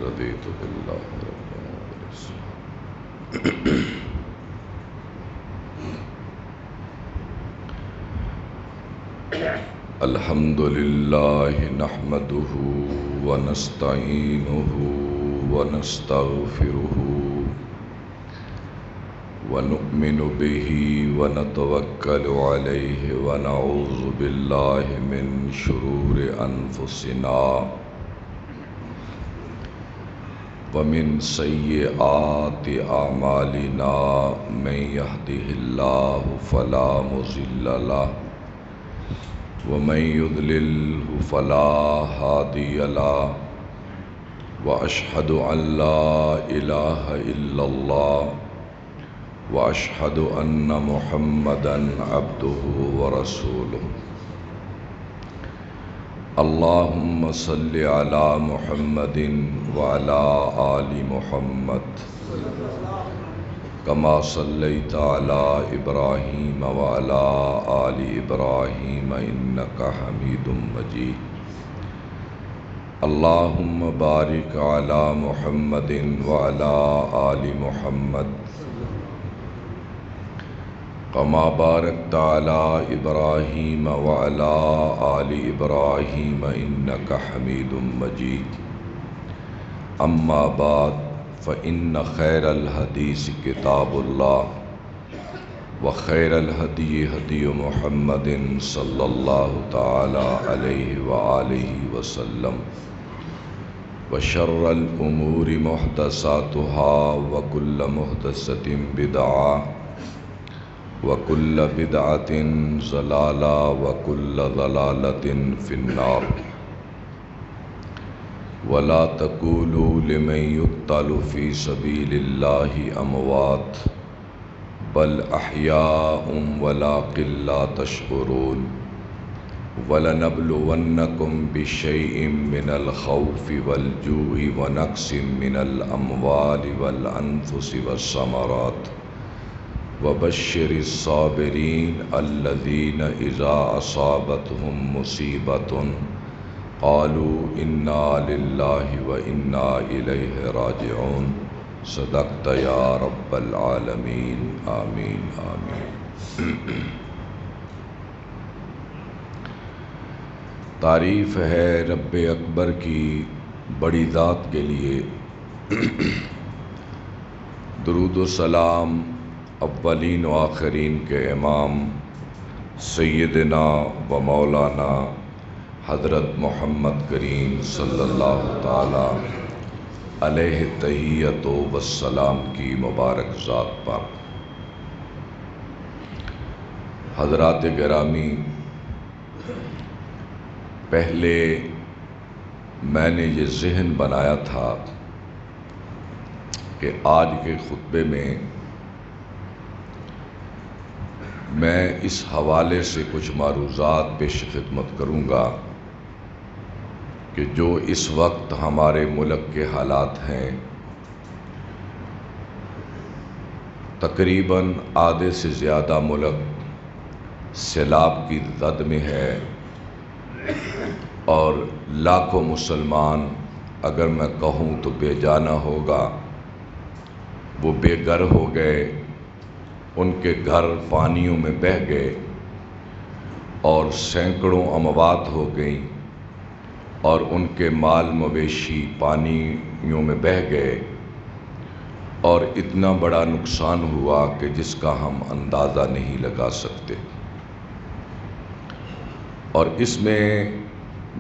رضيت بالله ربا وبالإسلام. الحمد لله نحمده ونستعينه ونستغفره ونؤمن به ونتوكل عليه ونعوذ بالله من شرور أنفسنا ومن سيئات أعمالنا من يهده الله فلا مضل له ومن يضلله فلا هادي له وأشهد أن لا إله إلا الله وأشهد أن محمدًا عبده ورسوله. اللهم صل على محمد وعلى آل محمد كما صليت على إبراهيم وعلى آل إبراهيم إنك حميد مجيد. اللهم بارك على محمد وعلى آل محمد كما باركت على إبراهيم وعلى آل إبراهيم إنك حميد مجيد. أما بعد فإن خير الحديث كتاب الله وخير الهدي هدي محمد صلى الله تعالى عليه وآله وسلم وشر الأمور محدثاتها وكل محدثة بدعة وكل بدعة ضلالة وكل ضلالة في النار. ولا تقولوا لمن يقتل في سبيل الله أموات بل أحياء ولكن لا تشعرون. وَلَنَبْلُوَنَّكُمْ بِشَيْءٍ مِّنَ الْخَوْفِ وَالْجُوعِ وَنَقْصٍ مِّنَ الْأَمْوَالِ وَالْأَنفُسِ وَالثَّمَرَاتِ وَبَشِّرِ الصَّابِرِينَ الَّذِينَ إِذَا أَصَابَتْهُم مُّصِيبَةٌ قَالُوا إِنَّا لِلَّهِ وَإِنَّا إِلَيْهِ رَاجِعُونَ. صدقت یا رب العالمین. آمین آمین. تعریف ہے رب اکبر کی بڑی ذات کے لیے. درود و سلام اولین و آخرین کے امام سیدنا و مولانا حضرت محمد کریم صلی اللہ تعالی علیہ تحیۃ و السلام کی مبارک ذات پر. حضرات گرامی، پہلے میں نے یہ ذہن بنایا تھا کہ آج کے خطبے میں اس حوالے سے کچھ معروضات پیش خدمت کروں گا کہ جو اس وقت ہمارے ملک کے حالات ہیں. تقریباً آدھے سے زیادہ ملک سیلاب کی زد میں ہے اور لاکھوں مسلمان اگر میں کہوں تو بے جانہ ہوگا، وہ بے گھر ہو گئے، ان کے گھر پانیوں میں بہہ گئے اور سینکڑوں اموات ہو گئیں اور ان کے مال مویشی پانیوں میں بہہ گئے اور اتنا بڑا نقصان ہوا کہ جس کا ہم اندازہ نہیں لگا سکتے. اور اس میں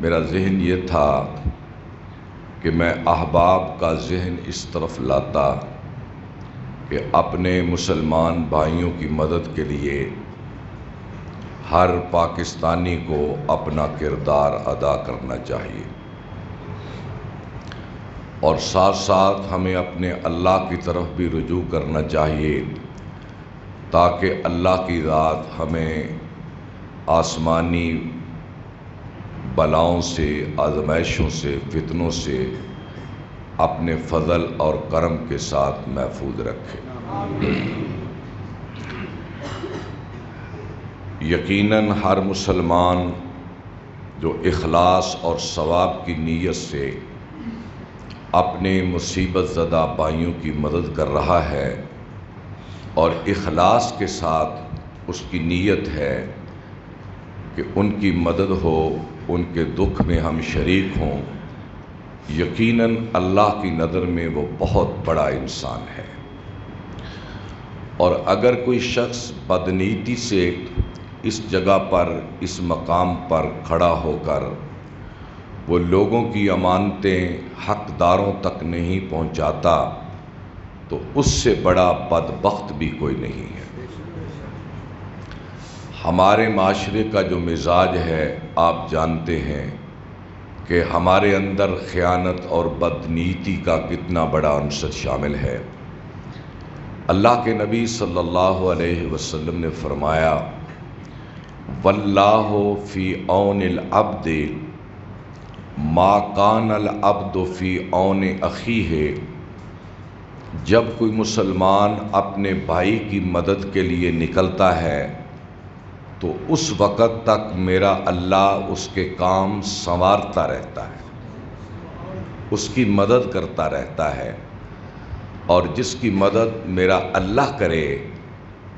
میرا ذہن یہ تھا کہ میں احباب کا ذہن اس طرف لاتا کہ اپنے مسلمان بھائیوں کی مدد کے لیے ہر پاکستانی کو اپنا کردار ادا کرنا چاہیے اور ساتھ ساتھ ہمیں اپنے اللہ کی طرف بھی رجوع کرنا چاہیے تاکہ اللہ کی ذات ہمیں آسمانی بلاؤں سے، آزمائشوں سے، فتنوں سے اپنے فضل اور کرم کے ساتھ محفوظ رکھے. یقیناً ہر مسلمان جو اخلاص اور ثواب کی نیت سے اپنے مصیبت زدہ بھائیوں کی مدد کر رہا ہے اور اخلاص کے ساتھ اس کی نیت ہے کہ ان کی مدد ہو، ان کے دکھ میں ہم شریک ہوں، یقیناً اللہ کی نظر میں وہ بہت بڑا انسان ہے۔ اور اگر کوئی شخص بدنیتی سے اس جگہ پر، اس مقام پر کھڑا ہو کر وہ لوگوں کی امانتیں حقداروں تک نہیں پہنچاتا تو اس سے بڑا بدبخت بھی کوئی نہیں ہے۔ ہمارے معاشرے کا جو مزاج ہے آپ جانتے ہیں کہ ہمارے اندر خیانت اور بدنیتی کا کتنا بڑا عنصر شامل ہے۔ اللہ کے نبی صلی اللہ علیہ وسلم نے فرمایا، واللہ فی عون العبد ما کان العبد فی عون اخیہ۔ جب کوئی مسلمان اپنے بھائی کی مدد کے لیے نکلتا ہے تو اس وقت تک میرا اللہ اس کے کام سنوارتا رہتا ہے، اس کی مدد کرتا رہتا ہے، اور جس کی مدد میرا اللہ کرے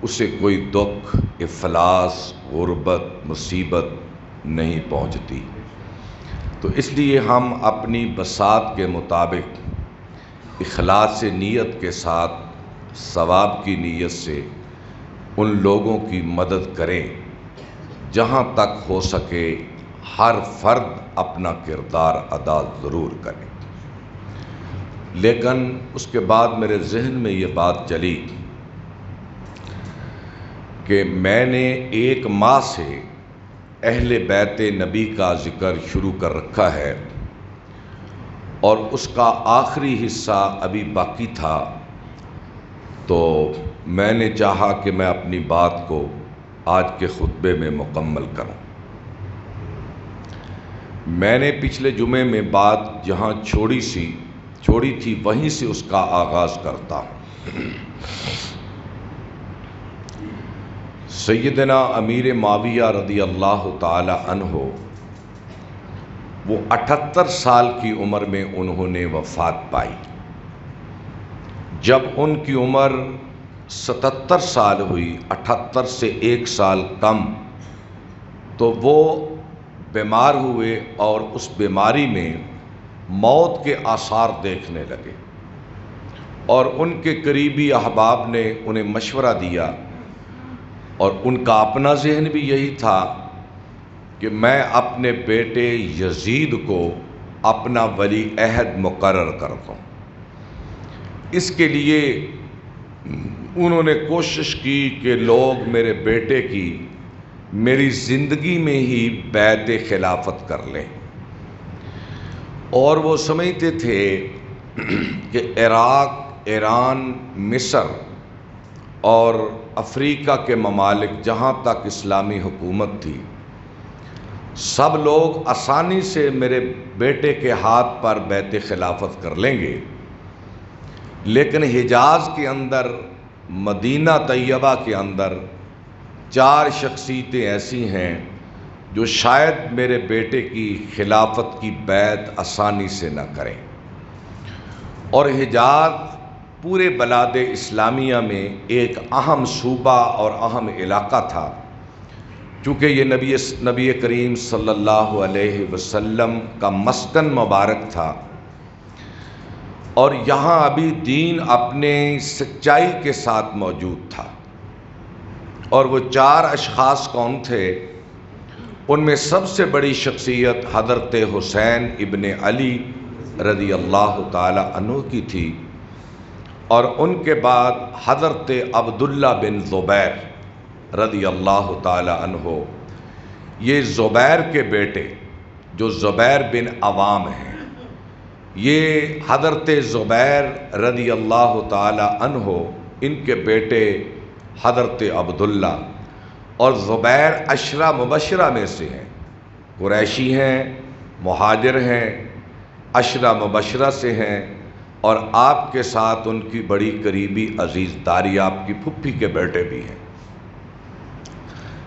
اسے کوئی دکھ، افلاس، غربت، مصیبت نہیں پہنچتی۔ تو اس لیے ہم اپنی بساط کے مطابق اخلاص نیت کے ساتھ، ثواب کی نیت سے ان لوگوں کی مدد کریں۔ جہاں تک ہو سکے ہر فرد اپنا کردار ادا ضرور کرے۔ لیکن اس کے بعد میرے ذہن میں یہ بات چلی کہ میں نے 1 ماہ سے اہل بیت نبی کا ذکر شروع کر رکھا ہے اور اس کا آخری حصہ ابھی باقی تھا، تو میں نے چاہا کہ میں اپنی بات کو آج کے خطبے میں مکمل کروں۔ میں نے پچھلے جمعے میں بات جہاں چھوڑی تھی وہیں سے اس کا آغاز کرتا ہوں۔ سیدنا امیر معاویہ رضی اللہ تعالی عنہ، وہ 78 سال کی عمر میں انہوں نے وفات پائی۔ جب ان کی عمر 77 سال ہوئی، 78 سے 1 سال کم، تو وہ بیمار ہوئے اور اس بیماری میں موت کے آثار دیکھنے لگے، اور ان کے قریبی احباب نے انہیں مشورہ دیا، اور ان کا اپنا ذہن بھی یہی تھا کہ میں اپنے بیٹے یزید کو اپنا ولی عہد مقرر کر دوں۔ اس کے لیے انہوں نے کوشش کی کہ لوگ میرے بیٹے کی میری زندگی میں ہی بیعت خلافت کر لیں، اور وہ سمجھتے تھے کہ عراق، ایران، مصر اور افریقہ کے ممالک جہاں تک اسلامی حکومت تھی، سب لوگ آسانی سے میرے بیٹے کے ہاتھ پر بیعت خلافت کر لیں گے، لیکن حجاز کے اندر، مدینہ طیبہ کے اندر 4 شخصیتیں ایسی ہیں جو شاید میرے بیٹے کی خلافت کی بیعت آسانی سے نہ کریں۔ اور حجاز پورے بلاد اسلامیہ میں ایک اہم صوبہ اور اہم علاقہ تھا، چونکہ یہ نبی کریم صلی اللہ علیہ وسلم کا مسکن مبارک تھا، اور یہاں ابھی دین اپنے سچائی کے ساتھ موجود تھا۔ اور وہ 4 اشخاص کون تھے؟ ان میں سب سے بڑی شخصیت حضرت حسین ابن علی رضی اللہ تعالی عنہ کی تھی، اور ان کے بعد حضرت عبداللہ بن زبیر رضی اللہ تعالی عنہ۔ یہ زبیر کے بیٹے جو زبیر بن عوام ہیں، یہ حضرت زبیر رضی اللہ تعالی عنہ، ان کے بیٹے حضرت عبداللہ، اور زبیر 10 مبشرہ میں سے ہیں، قریشی ہیں، مہاجر ہیں، 10 مبشرہ سے ہیں، اور آپ کے ساتھ ان کی بڑی قریبی عزیزداری، آپ کی پھپھی کے بیٹے بھی ہیں۔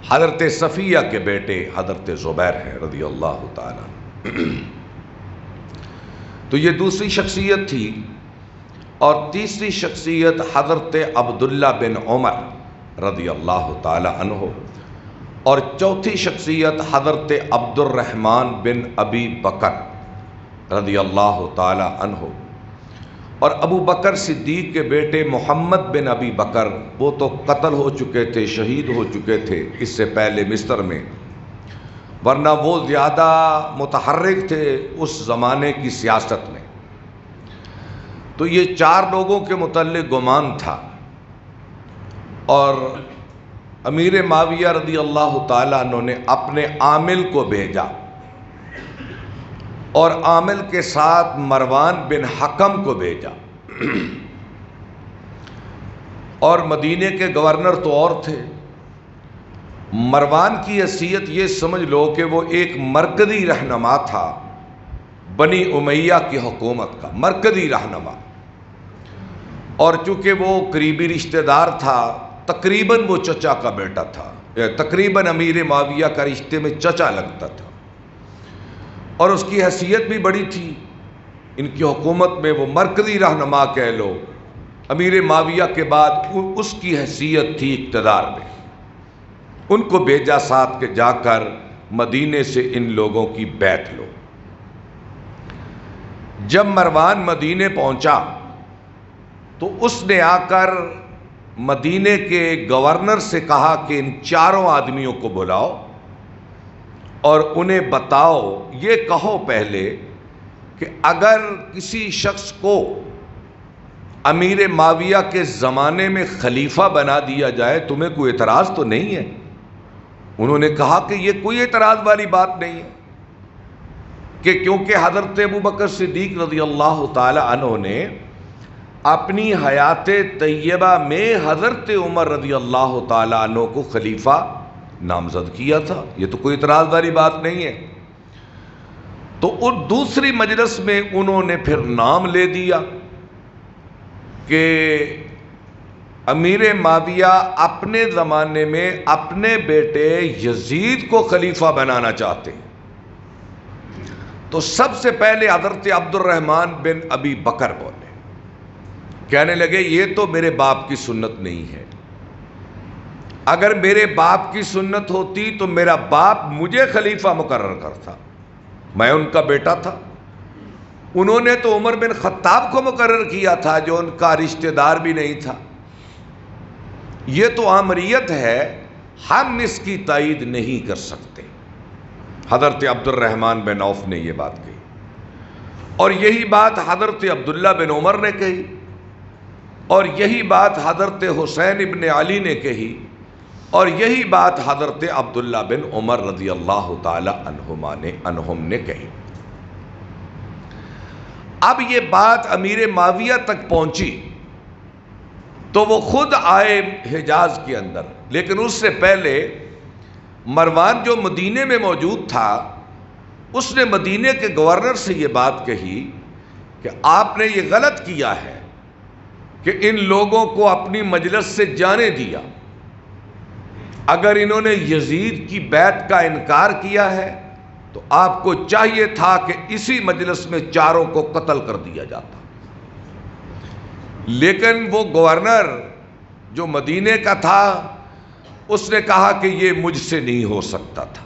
حضرت صفیہ کے بیٹے حضرت زبیر ہیں رضی اللہ تعالیٰ۔ تو یہ دوسری شخصیت تھی. اور تیسری شخصیت حضرت عبداللہ بن عمر رضی اللہ تعالی عنہ، اور چوتھی شخصیت حضرت عبد الرحمن بن ابی بکر رضی اللہ تعالی عنہ. اور ابو بکر صدیق کے بیٹے محمد بن ابی بکر وہ تو قتل ہو چکے تھے، شہید ہو چکے تھے اس سے پہلے مصر میں، ورنہ وہ زیادہ متحرک تھے اس زمانے کی سیاست میں. تو یہ 4 لوگوں کے متعلق گمان تھا. اور امیر معاویہ رضی اللہ تعالیٰ عنہ نے اپنے عامل کو بھیجا، اور عامل کے ساتھ مروان بن حکم کو بھیجا. اور مدینے کے گورنر تو اور تھے. مروان کی حیثیت یہ سمجھ لو کہ وہ ایک مرکزی رہنما تھا بنی امیہ کی حکومت کا، مرکزی رہنما. اور چونکہ وہ قریبی رشتہ دار تھا، تقریباً وہ چچا کا بیٹا تھا، تقریباً امیر معاویہ کا رشتے میں چچا لگتا تھا، اور اس کی حیثیت بھی بڑی تھی. ان کی حکومت میں وہ مرکزی رہنما کہہ لو. امیر معاویہ کے بعد اس کی حیثیت تھی اقتدار میں. ان کو بھیجا ساتھ کہ جا کر مدینے سے ان لوگوں کی بیعت لو. جب مروان مدینے پہنچا تو اس نے آ کر مدینے کے گورنر سے کہا کہ ان 4 آدمیوں کو بلاؤ اور انہیں بتاؤ، یہ کہو پہلے کہ اگر کسی شخص کو امیر معاویہ کے زمانے میں خلیفہ بنا دیا جائے تمہیں کوئی اعتراض تو نہیں ہے؟ انہوں نے کہا کہ یہ کوئی اعتراض والی بات نہیں ہے، کہ کیونکہ حضرت ابو بکر صدیق رضی اللہ تعالی عنہ نے اپنی حیات طیبہ میں حضرت عمر رضی اللہ تعالی عنہ کو خلیفہ نامزد کیا تھا، یہ تو کوئی اعتراض والی بات نہیں ہے. تو ان دوسری مجلس میں انہوں نے پھر نام لے دیا کہ امیر معاویہ اپنے زمانے میں اپنے بیٹے یزید کو خلیفہ بنانا چاہتے ہیں. تو سب سے پہلے حضرت عبد الرحمن بن ابی بکر بولے، کہنے لگے یہ تو میرے باپ کی سنت نہیں ہے. اگر میرے باپ کی سنت ہوتی تو میرا باپ مجھے خلیفہ مقرر کرتا، میں ان کا بیٹا تھا. انہوں نے تو عمر بن خطاب کو مقرر کیا تھا جو ان کا رشتہ دار بھی نہیں تھا. یہ تو آمریت ہے، ہم اس کی تائید نہیں کر سکتے. حضرت عبد الرحمن بن عوف نے یہ بات کہی، اور یہی بات حضرت عبداللہ بن عمر نے کہی، اور یہی بات حضرت حسین ابن علی نے کہی، اور یہی بات حضرت عبداللہ بن عمر رضی اللہ تعالی عنہم نے کہی. اب یہ بات امیر معاویہ تک پہنچی تو وہ خود آئے حجاز کے اندر، لیکن اس سے پہلے مروان جو مدینے میں موجود تھا اس نے مدینے کے گورنر سے یہ بات کہی کہ آپ نے یہ غلط کیا ہے کہ ان لوگوں کو اپنی مجلس سے جانے دیا. اگر انہوں نے یزید کی بیعت کا انکار کیا ہے تو آپ کو چاہیے تھا کہ اسی مجلس میں 4 کو قتل کر دیا جاتا. لیکن وہ گورنر جو مدینے کا تھا اس نے کہا کہ یہ مجھ سے نہیں ہو سکتا تھا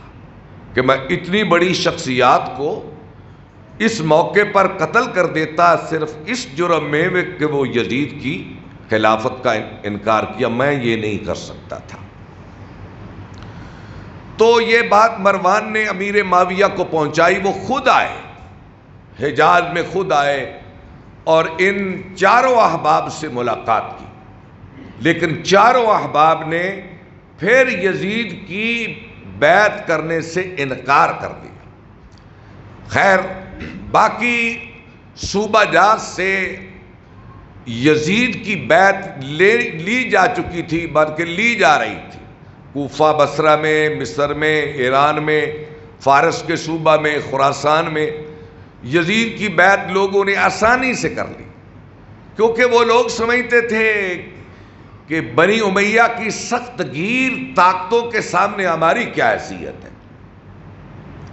کہ میں اتنی بڑی شخصیات کو اس موقع پر قتل کر دیتا صرف اس جرم میں کہ وہ یزید کی خلافت کا انکار کیا، میں یہ نہیں کر سکتا تھا. تو یہ بات مروان نے امیر معاویہ کو پہنچائی. وہ خود آئے، حجاز میں خود آئے اور ان 4 احباب سے ملاقات کی، لیکن 4 احباب نے پھر یزید کی بیعت کرنے سے انکار کر دیا. خیر باقی صوبہ جات سے یزید کی بیعت لی جا چکی تھی، بلکہ لی جا رہی تھی. کوفہ، بصرہ میں، مصر میں، ایران میں، فارس کے صوبہ میں، خراسان میں یزید کی بیعت لوگوں نے آسانی سے کر لی، کیونکہ وہ لوگ سمجھتے تھے کہ بنی امیہ کی سخت گیر طاقتوں کے سامنے ہماری کیا حیثیت ہے.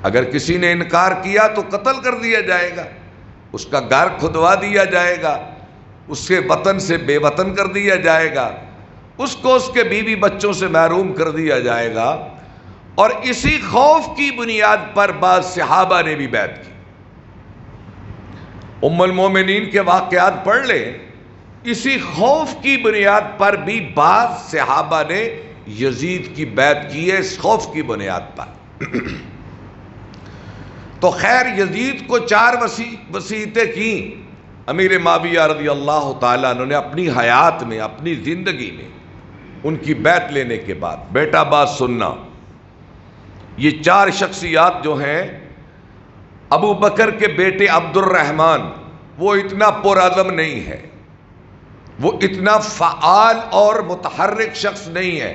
اگر کسی نے انکار کیا تو قتل کر دیا جائے گا، اس کا گھر کھدوا دیا جائے گا، اس کے وطن سے بے وطن کر دیا جائے گا، اس کو اس کے بیوی بچوں سے محروم کر دیا جائے گا۔ اور اسی خوف کی بنیاد پر بعض صحابہ نے بھی بیعت کی۔ ام المومنین کے واقعات پڑھ لیں، اسی خوف کی بنیاد پر بھی بعض صحابہ نے یزید کی بیعت کی ہے، اس خوف کی بنیاد پر۔ تو خیر یزید کو 4 وصیتیں کی امیر معاویہ رضی اللہ تعالیٰ عنہ نے اپنی حیات میں، اپنی زندگی میں، ان کی بیعت لینے کے بعد۔ بیٹا بات سننا، یہ 4 شخصیات جو ہیں، ابو بکر کے بیٹے عبد الرحمن وہ اتنا پرعزم نہیں ہے، وہ اتنا فعال اور متحرک شخص نہیں ہے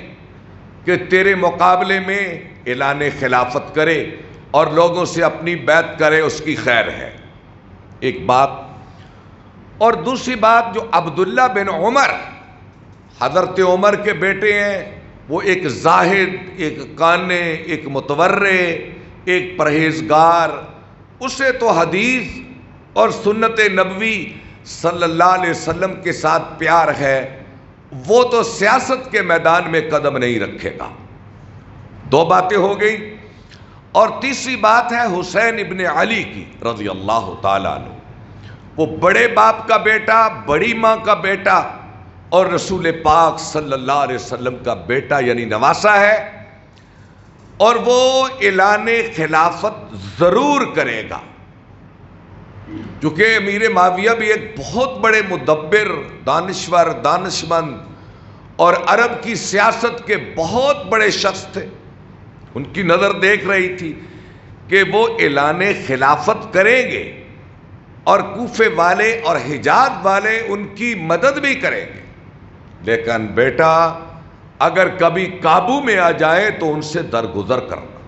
کہ تیرے مقابلے میں اعلان خلافت کرے اور لوگوں سے اپنی بیعت کرے، اس کی خیر ہے، ایک بات۔ اور دوسری بات، جو عبداللہ بن عمر حضرت عمر کے بیٹے ہیں، وہ ایک زاہد، ایک قانے، ایک متورع، ایک پرہیزگار، اسے تو حدیث اور سنت نبوی صلی اللہ علیہ وسلم کے ساتھ پیار ہے، وہ تو سیاست کے میدان میں قدم نہیں رکھے گا۔ 2 باتیں ہو گئی۔ اور تیسری بات ہے حسین ابن علی کی رضی اللہ تعالیٰ عنہ، وہ بڑے باپ کا بیٹا، بڑی ماں کا بیٹا، اور رسول پاک صلی اللہ علیہ وسلم کا بیٹا یعنی نواسہ ہے، اور وہ اعلان خلافت ضرور کرے گا، کیونکہ امیر معاویہ بھی ایک بہت بڑے مدبر، دانشور، دانشمند اور عرب کی سیاست کے بہت بڑے شخص تھے۔ ان کی نظر دیکھ رہی تھی کہ وہ اعلان خلافت کریں گے اور کوفے والے اور حجاز والے ان کی مدد بھی کریں گے، لیکن بیٹا اگر کبھی قابو میں آ جائے تو ان سے درگزر کرنا۔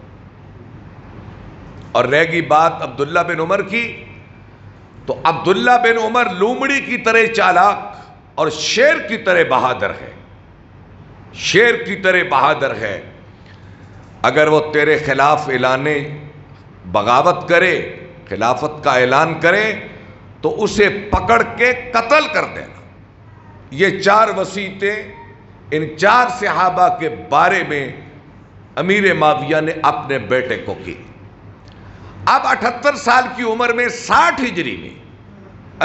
اور رہ گئی بات عبداللہ بن عمر کی، تو عبداللہ بن عمر لومڑی کی طرح چالاک اور شیر کی طرح بہادر ہے، شیر کی طرح بہادر ہے۔ اگر وہ تیرے خلاف اعلان بغاوت کرے، خلافت کا اعلان کرے، تو اسے پکڑ کے قتل کر دینا۔ یہ 4 وصیتیں ان 4 صحابہ کے بارے میں امیر معاویہ نے اپنے بیٹے کو کی۔ اب 78 سال کی عمر میں 60 ہجری میں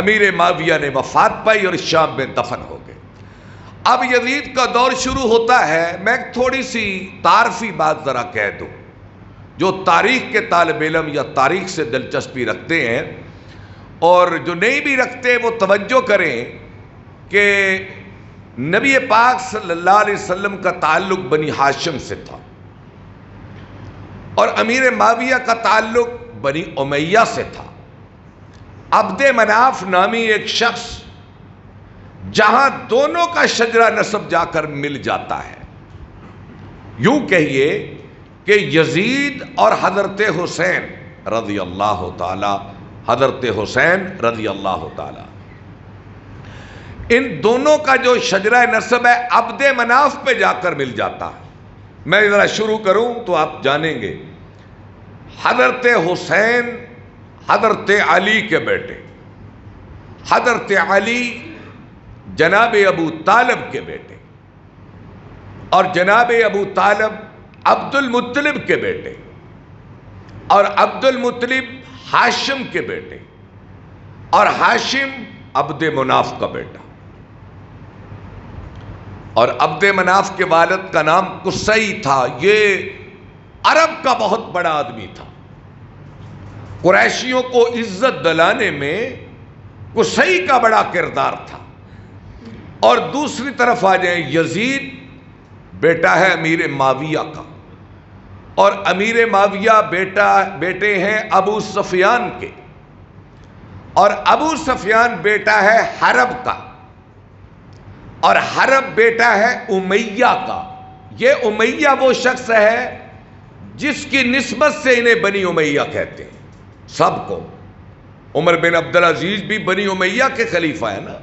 امیر معاویہ نے وفات پائی اور شام میں دفن ہو گئے۔ اب یزید کا دور شروع ہوتا ہے۔ میں ایک تھوڑی سی تعارفی بات ذرا کہہ دوں، جو تاریخ کے طالب علم یا تاریخ سے دلچسپی رکھتے ہیں اور جو نہیں بھی رکھتے وہ توجہ کریں کہ نبی پاک صلی اللہ علیہ وسلم کا تعلق بنی ہاشم سے تھا، اور امیر معاویہ کا تعلق بنی امیہ سے تھا۔ عبد مناف نامی ایک شخص جہاں دونوں کا شجرہ نسب جا کر مل جاتا ہے، یوں کہیے کہ یزید اور حضرت حسین رضی اللہ تعالی، حضرت حسین رضی اللہ تعالی، ان دونوں کا جو شجرہ نسب ہے عبد مناف پہ جا کر مل جاتا ہے۔ میں ذرا شروع کروں تو آپ جانیں گے۔ حضرت حسین حضرت علی کے بیٹے، حضرت علی جناب ابو طالب کے بیٹے، اور جناب ابو طالب عبد المطلب کے بیٹے، اور عبد المطلب ہاشم کے بیٹے، اور ہاشم عبد مناف کا بیٹا۔ اور عبد مناف کے والد کا نام قصی تھا۔ یہ عرب کا بہت بڑا آدمی تھا، قریشیوں کو عزت دلانے میں قصی کا بڑا کردار تھا۔ اور دوسری طرف آ جائیں، یزید بیٹا ہے امیر معاویہ کا، اور امیر معاویہ بیٹے ہیں ابو سفیان کے، اور ابو سفیان بیٹا ہے حرب کا، اور حرب بیٹا ہے امیہ کا۔ یہ امیہ وہ شخص ہے جس کی نسبت سے انہیں بنی امیہ کہتے ہیں سب کو۔ عمر بن عبدالعزیز بھی بنی امیہ کے خلیفہ ہے نا،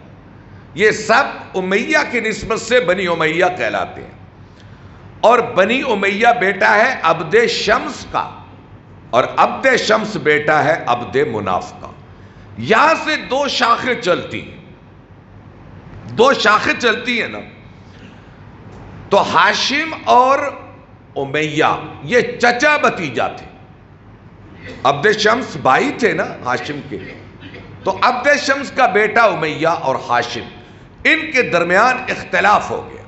یہ سب امیہ کی نسبت سے بنی امیہ کہلاتے ہیں۔ اور بنی امیہ بیٹا ہے عبد شمس کا، اور عبد شمس بیٹا ہے عبد مناف کا۔ یہاں سے دو شاخیں چلتی ہیں، دو شاخیں چلتی ہیں نا، تو ہاشم اور امیہ یہ چچا بھتیجا تھے. عبد شمس بھائی تھے نا ہاشم کے، تو عبد شمس کا بیٹا امیہ اور ہاشم، ان کے درمیان اختلاف ہو گیا.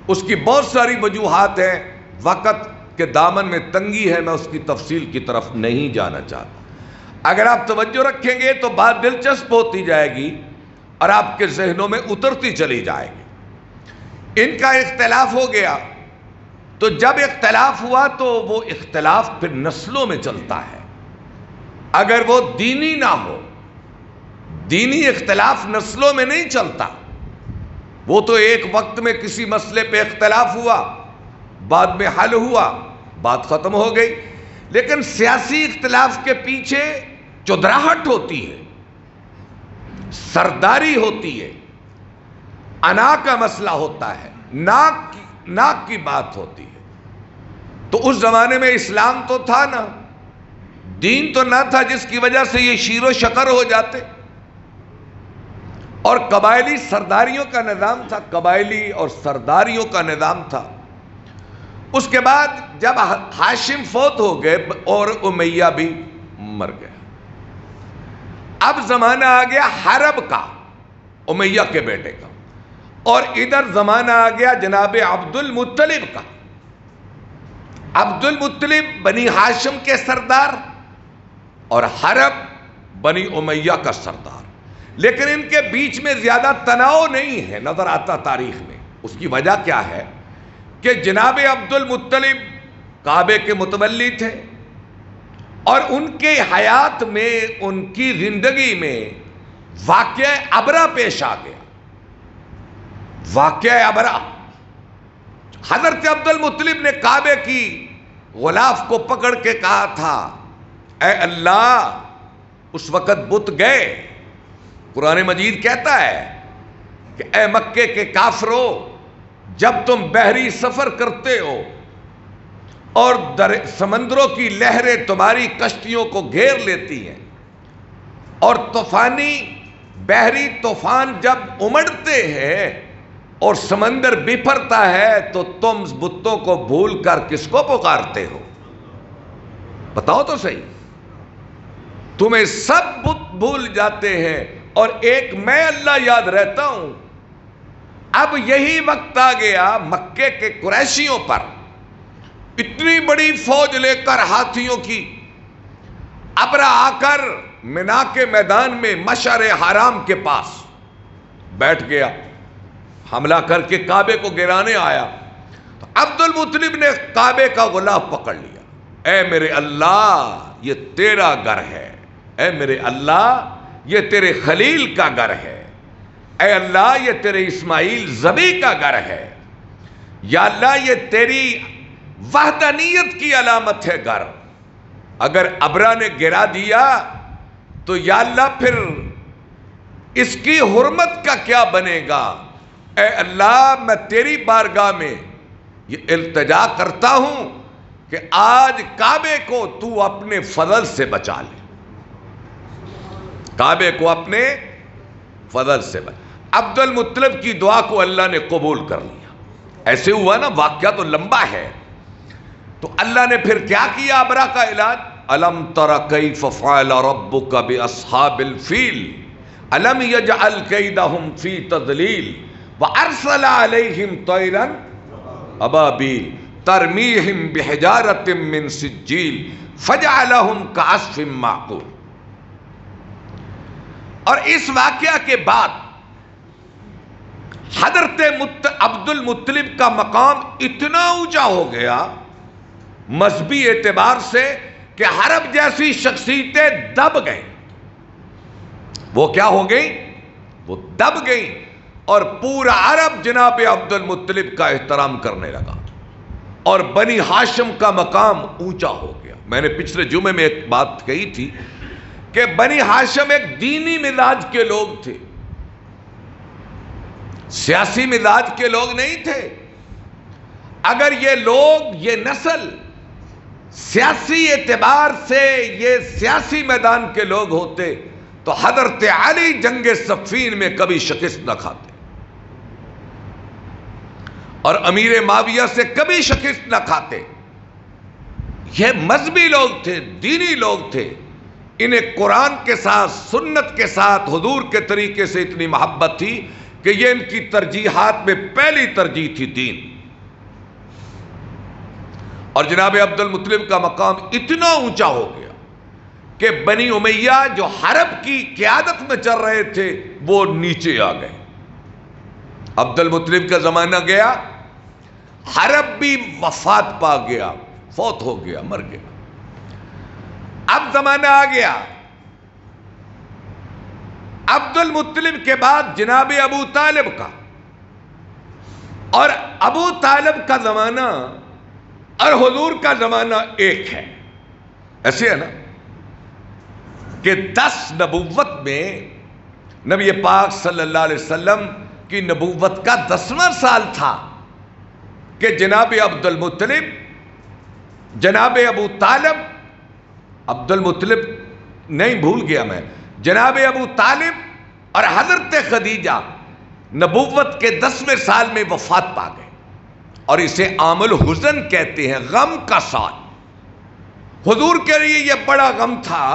اس کی بہت ساری وجوہات ہیں، وقت کے دامن میں تنگی ہے، میں اس کی تفصیل کی طرف نہیں جانا چاہتا. اگر آپ توجہ رکھیں گے تو بات دلچسپ ہوتی جائے گی اور آپ کے ذہنوں میں اترتی چلی جائے گی. ان کا اختلاف ہو گیا، تو جب اختلاف ہوا تو وہ اختلاف پھر نسلوں میں چلتا ہے. اگر وہ دینی نہ ہو، دینی اختلاف نسلوں میں نہیں چلتا. وہ تو ایک وقت میں کسی مسئلے پہ اختلاف ہوا، بعد میں حل ہوا، بات ختم ہو گئی. لیکن سیاسی اختلاف کے پیچھے چودراہٹ ہوتی ہے، سرداری ہوتی ہے، انا کا مسئلہ ہوتا ہے، ناک کی بات ہوتی ہے. تو اس زمانے میں اسلام تو تھا نا، دین تو نہ تھا، جس کی وجہ سے یہ شیر و شکر ہو جاتے. اور قبائلی سرداریوں کا نظام تھا، قبائلی اور سرداریوں کا نظام تھا. اس کے بعد جب ہاشم فوت ہو گئے اور امیہ بھی مر گئے، اب زمانہ آ گیا حرب کا، امیہ کے بیٹے کا، اور ادھر زمانہ آ گیا جناب عبد المطلب کا. عبد المطلب بنی ہاشم کے سردار اور حرب بنی امیہ کا سردار. لیکن ان کے بیچ میں زیادہ تناؤ نہیں ہے نظر آتا تاریخ میں. اس کی وجہ کیا ہے کہ جناب عبد المطلب کعبے کے متولی تھے، اور ان کے حیات میں، ان کی زندگی میں واقعہ ابرہ پیش آ گیا. واقعہ ابرہ، حضرت عبد المطلب نے کعبے کی غلاف کو پکڑ کے کہا تھا، اے اللہ، اس وقت بت گئے. قرآن مجید کہتا ہے کہ اے مکے کے کافرو، جب تم بحری سفر کرتے ہو اور سمندروں کی لہریں تمہاری کشتیوں کو گھیر لیتی ہیں، اور طوفانی بحری طوفان جب امڑتے ہیں اور سمندر بپھرتا ہے، تو تم بتوں کو بھول کر کس کو پکارتے ہو؟ بتاؤ تو صحیح. تمہیں سب بت بھول جاتے ہیں اور ایک میں اللہ یاد رہتا ہوں. اب یہی وقت آ گیا مکے کے قریشیوں پر، اتنی بڑی فوج لے کر ہاتھیوں کی، ابرہ آ کر منا کے میدان میں مشعر حرام کے پاس بیٹھ گیا، حملہ کر کے کعبے کو گرانے آیا. تو عبد المطلب نے کعبے کا غلاف پکڑ لیا. اے میرے اللہ، یہ تیرا گھر ہے. اے میرے اللہ، یہ تیرے خلیل کا گھر ہے. اے اللہ، یہ تیرے اسماعیل ذبیح کا گھر ہے. یا اللہ، یہ تیری وحدانیت کی علامت ہے گھر. اگر ابرہ نے گرا دیا تو یا اللہ پھر اس کی حرمت کا کیا بنے گا؟ اے اللہ، میں تیری بارگاہ میں یہ التجا کرتا ہوں کہ آج کعبے کو تو اپنے فضل سے بچا لے. کعبے کو اپنے فضل سے بچا. عبد المطلب کی دعا کو اللہ نے قبول کر لیا. ایسے ہوا نا، واقعہ تو لمبا ہے. تو اللہ نے پھر کیا کیا ابرہ کا علاج؟ الم تر کیف فعل ربک باصحاب الفیل الم یجعل کیدہم فی تضلیل وارسل علیہم طیرا ابابیل ترمیہم بحجارۃ من سجیل فجعلہم کعصف معقول. اور اس واقعہ کے بعد حضرت عبد المطلب کا مقام اتنا اونچا ہو گیا مذہبی اعتبار سے کہ حرب جیسی شخصیتیں دب گئیں. وہ کیا ہو گئی؟ وہ دب گئیں، اور پورا عرب جناب عبد المطلب کا احترام کرنے لگا، اور بنی ہاشم کا مقام اونچا ہو گیا. میں نے پچھلے جمعے میں ایک بات کہی تھی کہ بنی ہاشم ایک دینی مزاج کے لوگ تھے، سیاسی مزاج کے لوگ نہیں تھے. اگر یہ لوگ، یہ نسل سیاسی اعتبار سے یہ سیاسی میدان کے لوگ ہوتے تو حضرت علی جنگ صفین میں کبھی شکست نہ کھاتے اور امیر معاویہ سے کبھی شکست نہ کھاتے. یہ مذہبی لوگ تھے، دینی لوگ تھے. انہیں قرآن کے ساتھ، سنت کے ساتھ، حضور کے طریقے سے اتنی محبت تھی کہ یہ ان کی ترجیحات میں پہلی ترجیح تھی دین. اور جناب عبد المطلب کا مقام اتنا اونچا ہو گیا کہ بنی امیہ جو حرب کی قیادت میں چل رہے تھے وہ نیچے آ گئے. عبد المطلب کا زمانہ گیا، حرب بھی وفات پا گیا، فوت ہو گیا، مر گیا. اب زمانہ آ گیا عبد المطلب کے بعد جناب ابو طالب کا. اور ابو طالب کا زمانہ اور حضور کا زمانہ ایک ہے. ایسے ہے نا کہ 10 نبوت میں نبی پاک صلی اللہ علیہ وسلم کی نبوت کا 10واں سال تھا کہ جناب عبد المطلب، جناب ابو طالب، عبد المطلب نہیں بھول گیا میں، جناب ابو طالب اور حضرت خدیجہ نبوت کے 10ویں سال میں وفات پا گئے. اور اسے عام الحزن کہتے ہیں، غم کا سال. حضور کے لیے یہ بڑا غم تھا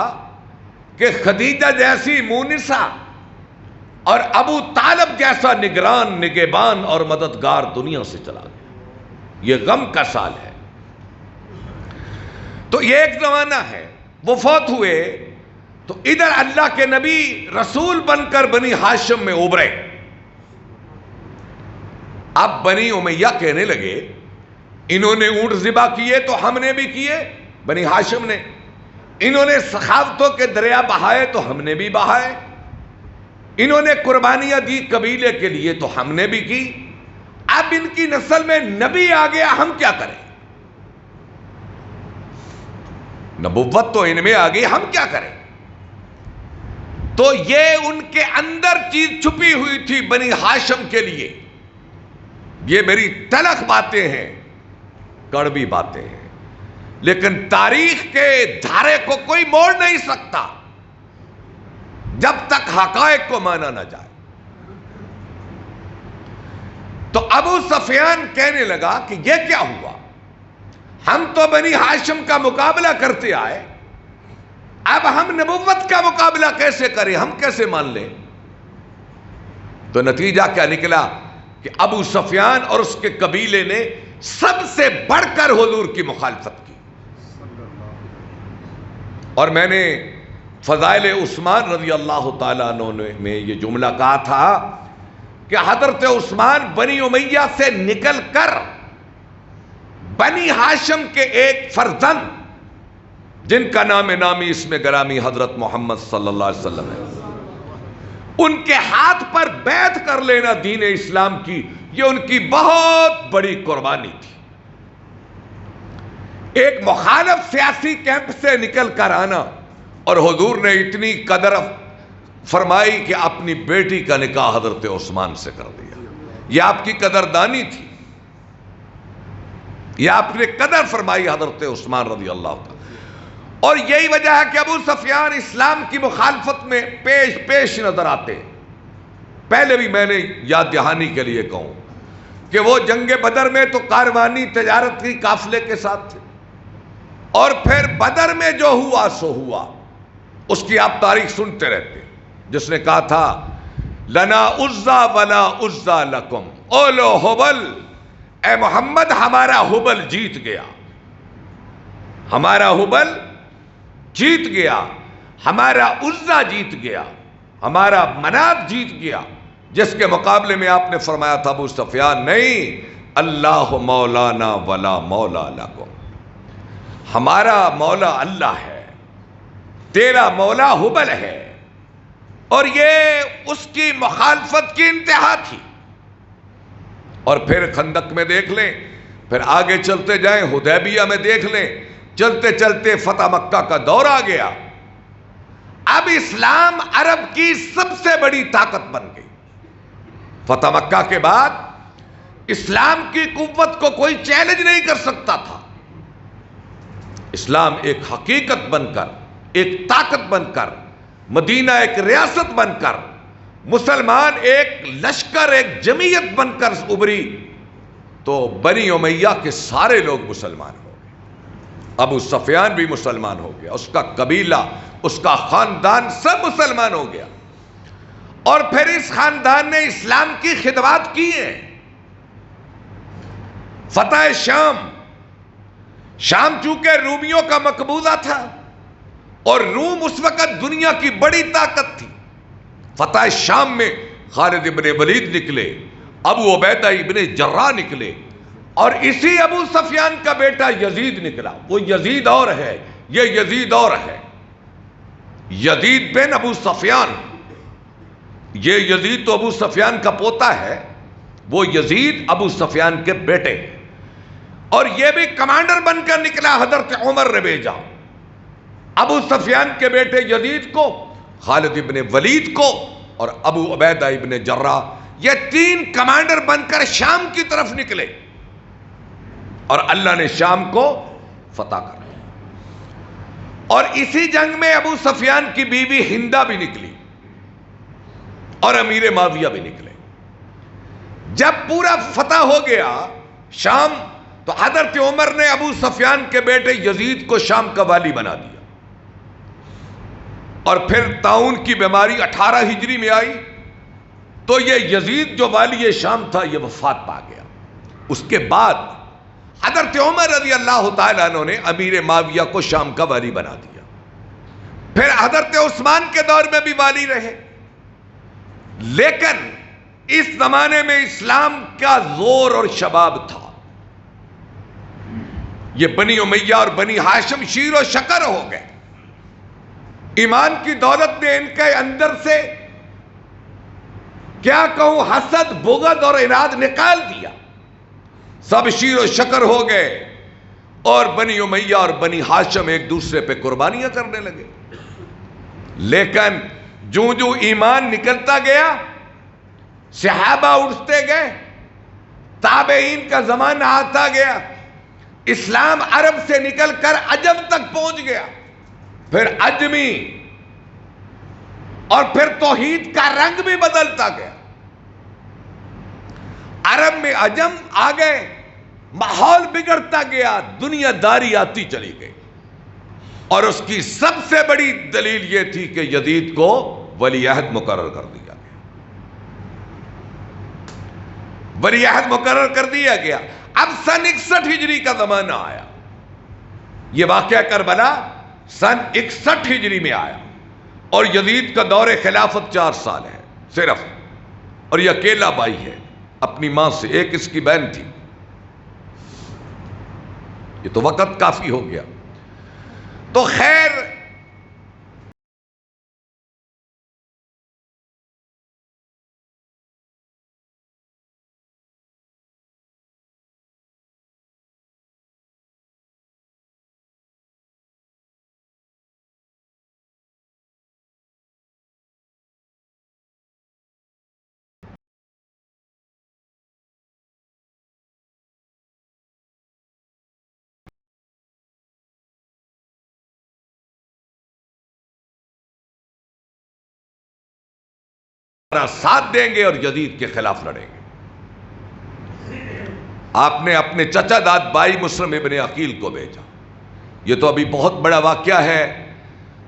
کہ خدیجہ جیسی مونسہ اور ابو طالب جیسا نگران، نگہبان اور مددگار دنیا سے چلا گیا. یہ غم کا سال ہے. تو یہ ایک زمانہ ہے. وہ فوت ہوئے تو ادھر اللہ کے نبی رسول بن کر بنی ہاشم میں ابھرے. اب بنی امیہ کہنے لگے انہوں نے اونٹ ذبح کیے تو ہم نے بھی کیے، بنی ہاشم نے. انہوں نے سخاوتوں کے دریا بہائے تو ہم نے بھی بہائے. انہوں نے قربانیاں دی قبیلے کے لیے تو ہم نے بھی کی. اب ان کی نسل میں نبی آ گیا، ہم کیا کریں؟ نبوت تو ان میں آ گئی، ہم کیا کریں؟ تو یہ ان کے اندر چیز چھپی ہوئی تھی بنی ہاشم کے لیے. یہ میری تلخ باتیں ہیں، کڑوی باتیں ہیں، لیکن تاریخ کے دھارے کو کوئی موڑ نہیں سکتا جب تک حقائق کو مانا نہ جائے. تو ابو سفیان کہنے لگا کہ یہ کیا ہوا؟ ہم تو بنی ہاشم کا مقابلہ کرتے آئے، اب ہم نبوت کا مقابلہ کیسے کریں؟ ہم کیسے مان لیں؟ تو نتیجہ کیا نکلا کہ ابو سفیان اور اس کے قبیلے نے سب سے بڑھ کر حضور کی مخالفت کی. اور میں نے فضائل عثمان رضی اللہ تعالیٰ عنہ میں یہ جملہ کہا تھا کہ حضرت عثمان بنی امیہ سے نکل کر بنی ہاشم کے ایک فرزند جن کا نام نامی اسم گرامی حضرت محمد صلی اللہ علیہ وسلم ہے، ان کے ہاتھ پر بیعت کر لینا دین اسلام کی، یہ ان کی بہت بڑی قربانی تھی. ایک مخالف سیاسی کیمپ سے نکل کر آنا، اور حضور نے اتنی قدر فرمائی کہ اپنی بیٹی کا نکاح حضرت عثمان سے کر دیا. یہ آپ کی قدردانی تھی، یہ آپ نے قدر فرمائی حضرت عثمان رضی اللہ تعالی. اور یہی وجہ ہے کہ ابو سفیان اسلام کی مخالفت میں پیش نظر آتے. پہلے بھی میں نے یاد دہانی کے لیے کہوں کہ وہ جنگ بدر میں تو کاروانی تجارت کی قافلے کے ساتھ تھے، اور پھر بدر میں جو ہوا سو ہوا، اس کی آپ تاریخ سنتے رہتے. جس نے کہا تھا لنا عزا ولا عزا لکم، اولو حبل، اے محمد ہمارا حبل جیت گیا، ہمارا حبل جیت گیا، ہمارا عزا جیت گیا، ہمارا منات جیت گیا. جس کے مقابلے میں آپ نے فرمایا تھا ابو سفیان نہیں، اللہ مولانا ولا مولا لکم، ہمارا مولا اللہ ہے، تیرا مولا حبل ہے. اور یہ اس کی مخالفت کی انتہا تھی. اور پھر خندق میں دیکھ لیں، پھر آگے چلتے جائیں حدیبیہ میں دیکھ لیں، چلتے چلتے فتح مکہ کا دور آ گیا. اب اسلام عرب کی سب سے بڑی طاقت بن گئی. فتح مکہ کے بعد اسلام کی قوت کو کوئی چیلنج نہیں کر سکتا تھا. اسلام ایک حقیقت بن کر، ایک طاقت بن کر مدینہ ایک ریاست بن کر، مسلمان ایک لشکر، ایک جمعیت بن کر ابھری، تو بنی امیہ کے سارے لوگ مسلمان ہو گئے۔ ابو سفیان بھی مسلمان ہو گیا، اس کا قبیلہ، اس کا خاندان سب مسلمان ہو گیا، اور پھر اس خاندان نے اسلام کی خدمات کی ہیں۔ فتح شام، شام چونکہ رومیوں کا مقبوضہ تھا اور روم اس وقت دنیا کی بڑی طاقت تھی، فتح شام میں خالد ابن ولید نکلے، ابو عبیدہ ابن جراح نکلے، اور اسی ابو سفیان کا بیٹا یزید نکلا۔ وہ یزید اور ہے، یہ یزید اور ہے، یزید بن ابو سفیان، یہ یزید تو ابو سفیان کا پوتا ہے، وہ یزید ابو سفیان کے بیٹے، اور یہ بھی کمانڈر بن کر نکلا، حضرت عمر نے بھیجا ابو سفیان کے بیٹے یزید کو، خالد ابن ولید کو، اور ابو عبیدہ ابن جراح، یہ تین کمانڈر بن کر شام کی طرف نکلے، اور اللہ نے شام کو فتح کر دیا۔ اور اسی جنگ میں ابو سفیان کی بیوی ہندہ بھی نکلی، اور امیر معاویہ بھی نکلے۔ جب پورا فتح ہو گیا شام، تو حضرت عمر نے ابو سفیان کے بیٹے یزید کو شام کا والی بنا دیا، اور پھر طاعون کی بیماری 18 ہجری میں آئی، تو یہ یزید جو والی شام تھا یہ وفات پا گیا۔ اس کے بعد حضرت عمر رضی اللہ تعالیٰ عنہ نے امیر معاویہ کو شام کا والی بنا دیا، پھر حضرت عثمان کے دور میں بھی والی رہے۔ لیکن اس زمانے میں اسلام کا زور اور شباب تھا، یہ بنی امیہ اور بنی ہاشم شیر و شکر ہو گئے، ایمان کی دولت نے ان کے اندر سے کیا کہوں حسد، بغض اور اناد نکال دیا، سب شیر و شکر ہو گئے، اور بنی امیہ اور بنی ہاشم ایک دوسرے پہ قربانیاں کرنے لگے۔ لیکن جو جو ایمان نکلتا گیا، صحابہ اٹھتے گئے، تابعین کا زمانہ آتا گیا، اسلام عرب سے نکل کر عجم تک پہنچ گیا، پھر عجمی، اور پھر توحید کا رنگ بھی بدلتا گیا۔ عرب میں عجم آ گئے، ماحول بگڑتا گیا، دنیا داری آتی چلی گئی، اور اس کی سب سے بڑی دلیل یہ تھی کہ یزید کو ولی عہد مقرر کر دیا گیا، ولی عہد مقرر کر دیا گیا۔ اب سن 61 ہجری کا زمانہ آیا، یہ واقعہ کربلا سن 61 ہجری میں آیا، اور یزید کا دور خلافت 4 سال ہے صرف، اور یہ اکیلا بھائی ہے اپنی ماں سے، ایک اس کی بہن تھی، یہ تو وقت کافی ہو گیا۔ تو خیر ساتھ دیں گے اور یزید کے خلاف لڑیں گے۔ آپ نے اپنے چچا داد بھائی مسلم ابن عقیل کو بھیجا، یہ تو ابھی بہت بڑا واقعہ ہے،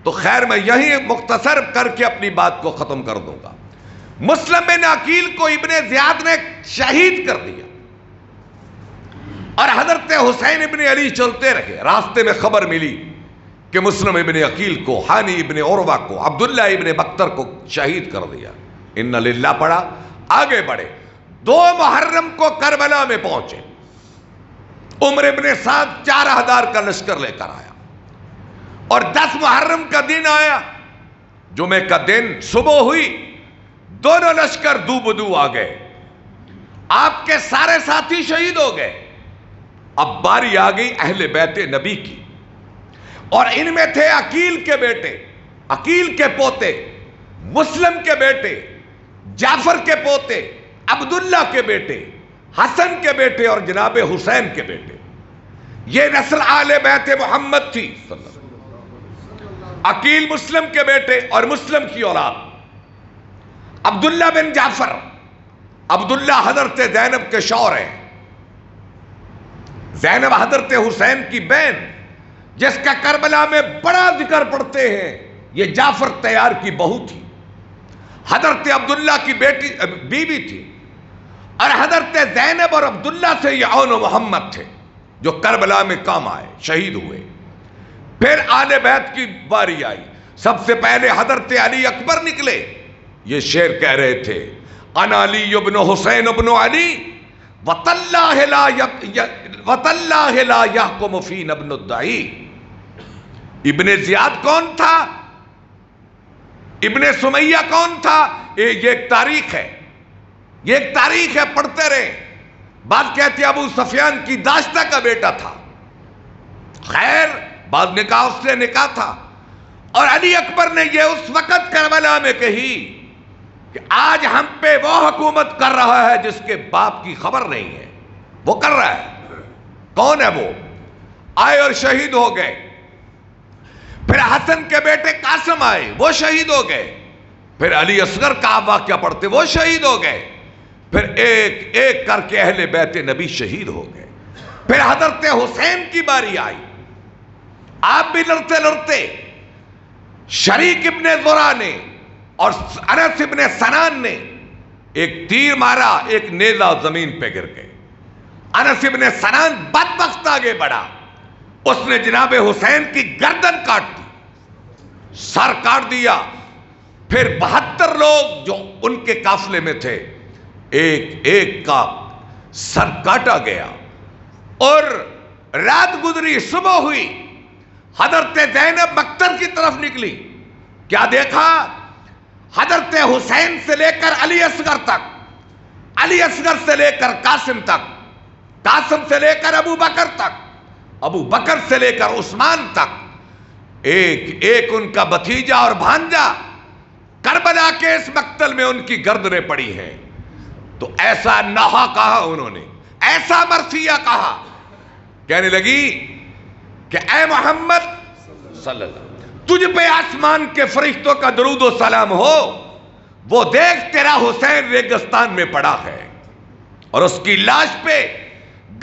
تو خیر میں یہیں مختصر کر کے اپنی بات کو ختم کر دوں گا۔ مسلم ابن عقیل کو ابن زیاد نے شہید کر دیا، اور حضرت حسین ابن علی چلتے رہے، راستے میں خبر ملی کہ مسلم ابن عقیل کو، ہانی ابن عروہ کو، عبداللہ ابن بختر کو شہید کر دیا۔ ان للہ پڑھا، آگے بڑھے، 2 محرم کو کربلا میں پہنچے، عمر ابن سعد 4000 کا لشکر لے کر آیا، اور 10 محرم کا دن آیا، جمعہ کا دن صبح ہوئی، دونوں لشکر دو بدو آ گئے، آپ کے سارے ساتھی شہید ہو گئے۔ اب باری آ گئی اہل بیت نبی کی، اور ان میں تھے عقیل کے بیٹے، عقیل کے پوتے، مسلم کے بیٹے، جعفر کے پوتے، عبداللہ کے بیٹے، حسن کے بیٹے، اور جناب حسین کے بیٹے۔ یہ نسل آل بیت محمد تھی۔ عقیل مسلم کے بیٹے اور مسلم کی اولاد عبداللہ بن جعفر، عبداللہ حضرت زینب کے شوہر ہیں، زینب حضرت حسین کی بہن جس کا کربلا میں بڑا ذکر پڑھتے ہیں، یہ جعفر طیار کی بہو تھی، حضرت عبداللہ کی بیوی تھی، اور حضرت زینب اور عبداللہ سے یہ عون و محمد تھے جو کربلا میں کام آئے، شہید ہوئے۔ پھر آل بیت کی باری آئی، سب سے پہلے حضرت علی اکبر نکلے، یہ شعر کہہ رہے تھے، انا علی ابن حسین ابن علی وَتَاللَّهِ لَا يَحْكُمُ فِينَا ابْنُ الدَّعِي۔ ابن زیاد کون تھا؟ ابن سمیہ کون تھا؟ یہ ایک تاریخ ہے، یہ ایک تاریخ ہے، پڑھتے رہے۔ بعض کہتے ابو سفیان کی داشتہ کا بیٹا تھا، خیر بعض نکاح اس سے نکاح تھا۔ اور علی اکبر نے یہ اس وقت کربلا میں کہی کہ آج ہم پہ وہ حکومت کر رہا ہے جس کے باپ کی خبر نہیں ہے، وہ کر رہا ہے۔ کون ہے وہ؟ آئے اور شہید ہو گئے۔ پھر حسن کے بیٹے قاسم آئے، وہ شہید ہو گئے۔ پھر علی اصغر کا واقعہ پڑھتے، وہ شہید ہو گئے۔ پھر ایک ایک کر کے اہل بیت نبی شہید ہو گئے۔ پھر حضرت حسین کی باری آئی، آپ بھی لڑتے لڑتے شریک ابن زرع نے اور انس ابن سنان نے ایک تیر مارا، ایک نیزہ زمین پہ گر گئے۔ انس ابن سنان بدبخت آگے بڑھا، اس نے جناب حسین کی گردن کاٹ دی، سر کاٹ دیا۔ پھر 72 لوگ جو ان کے قافلے میں تھے، ایک ایک کا سر کاٹا گیا۔ اور رات گزری، صبح ہوئی، حضرت زینب مقتل کی طرف نکلی، کیا دیکھا؟ حضرت حسین سے لے کر علی اصغر تک، علی اصغر سے لے کر قاسم تک، قاسم سے لے کر ابو بکر تک، ابو بکر سے لے کر عثمان تک، ایک ایک ان کا بھتیجا اور بھانجا کربلا کے اس مقتل میں ان کی گردنیں پڑی ہیں۔ تو ایسا نہا کہا انہوں نے، ایسا مرثیہ کہا، کہنے لگی کہ اے محمد صلی اللہ علیہ وسلم، تجھ پہ آسمان کے فرشتوں کا درود و سلام ہو، وہ دیکھ تیرا حسین ریگستان میں پڑا ہے اور اس کی لاش پہ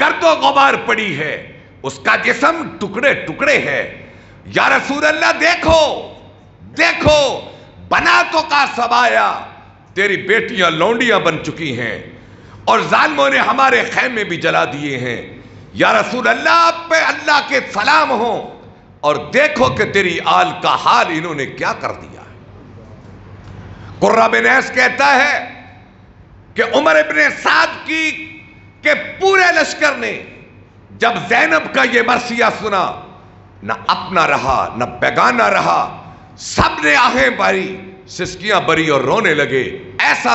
گرد و غبار پڑی ہے، اس کا جسم ٹکڑے ٹکڑے ہے۔ یا رسول اللہ دیکھو دیکھو، بنا تو کا سبایا، تیری بیٹیاں لونڈیاں بن چکی ہیں اور ظالموں نے ہمارے خیمے بھی جلا دیے ہیں۔ یا رسول اللہ آپ پہ اللہ کے سلام ہوں، اور دیکھو کہ تیری آل کا حال انہوں نے کیا کر دیا ہے۔ قرہ بن ایس کہتا ہے کہ عمر ابن سعد کے پورے لشکر نے جب زینب کا یہ مرثیہ سنا، نہ اپنا رہا نہ بیگانہ رہا، سب نے آہیں بھری، سسکیاں بری اور رونے لگے۔ ایسا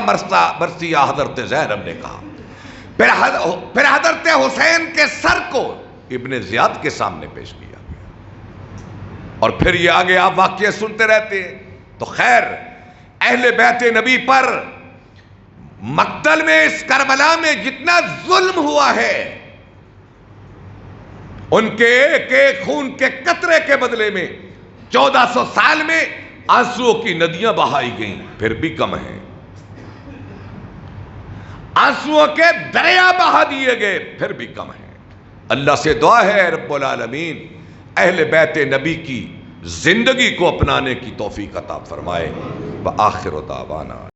مرثیہ حضرت زینب نے کہا۔ پھر حضرت حسین کے سر کو ابن زیاد کے سامنے پیش کیا، اور پھر یہ آگے آپ واقعے سنتے رہتے ہیں۔ تو خیر، اہل بیت نبی پر مقتل میں، اس کربلا میں جتنا ظلم ہوا ہے، ان کے ایک ایک خون کے قطرے کے بدلے میں 1400 سال میں آنسوؤں کی ندیاں بہائی گئیں، پھر بھی کم ہیں۔ آنسوؤں کے دریا بہا دیے گئے، پھر بھی کم ہیں۔ اللہ سے دعا ہے رب العالمین اہل بیت نبی کی زندگی کو اپنانے کی توفیق عطا فرمائے۔ وآخر دعوانا